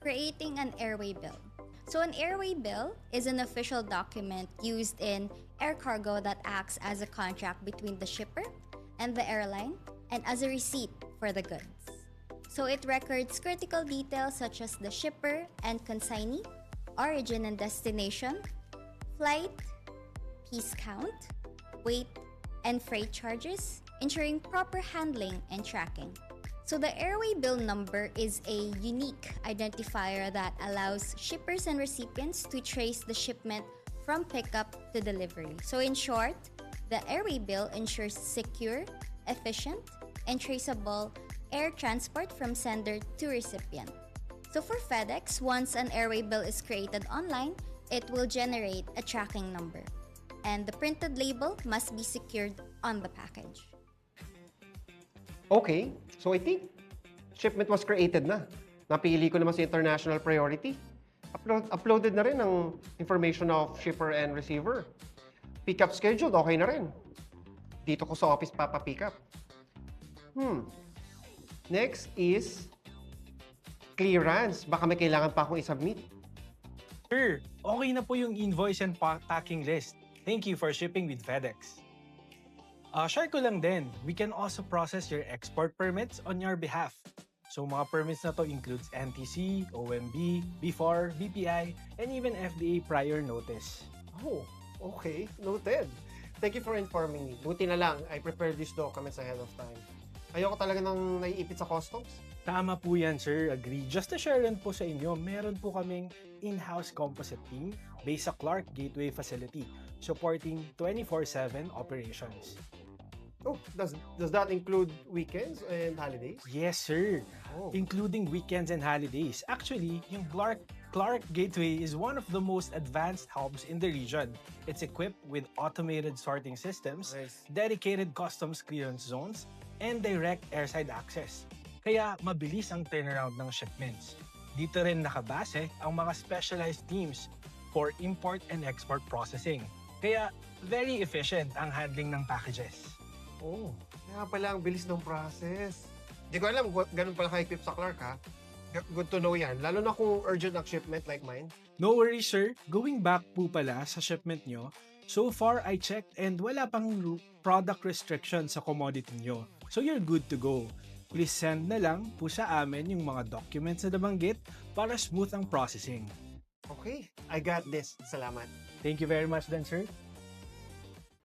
Creating an airway bill. So an airway bill is an official document used in air cargo that acts as a contract between the shipper and the airline and as a receipt for the goods. So it records critical details such as the shipper and consignee, origin and destination, flight, piece count, weight, and freight charges, ensuring proper handling and tracking. So the airway bill number is a unique identifier that allows shippers and recipients to trace the shipment from pickup to delivery. So in short, the airway bill ensures secure, efficient, and traceable air transport from sender to recipient. So for FedEx, once an airway bill is created online, it will generate a tracking number. And the printed label must be secured on the package. Okay, so I think shipment was created na. Napili ko naman sa international priority. Uploaded na rin ang information of shipper and receiver. Pickup scheduled, okay na rin. Dito ko sa office pick up. Next is clearance. Baka may kailangan pa akong isubmit. Sir, okay na po yung invoice and packing list. Thank you for shipping with FedEx. Share ko lang din, we can also process your export permits on your behalf. So mga permits na to includes NTC, OMB, B4, BPI, and even FDA prior notice. Oh, okay. Noted. Thank you for informing me. Buti na lang, I prepared these documents ahead of time. Ayoko talaga nang naiipit sa customs. Tama po yan, sir. Agree. Just to share rin po sa inyo, meron po kaming in-house composite team based sa Clark Gateway Facility, supporting 24/7 operations. Oh, does that include weekends and holidays? Yes, sir. Oh. Including weekends and holidays. Actually, yung Clark Gateway is one of the most advanced hubs in the region. It's equipped with automated sorting systems, Nice. dedicated customs clearance zones, and direct airside access. Kaya mabilis ang turnaround ng shipments. Dito rin nakabase ang mga specialized teams for import and export processing. Kaya very efficient ang handling ng packages. Oh, kaya pala ang bilis ng process. Di ko alam, ganun pala ka-equip sa Clark, ha? Good to know yan. Lalo na kung urgent ang shipment like mine. No worries, sir. Going back po pala sa shipment nyo, so far I checked and wala pang product restriction sa commodity nyo. So you're good to go. Please send na lang po sa amin yung mga documents na nabanggit para smooth ang processing. Okay, I got this. Salamat. Thank you very much then, sir.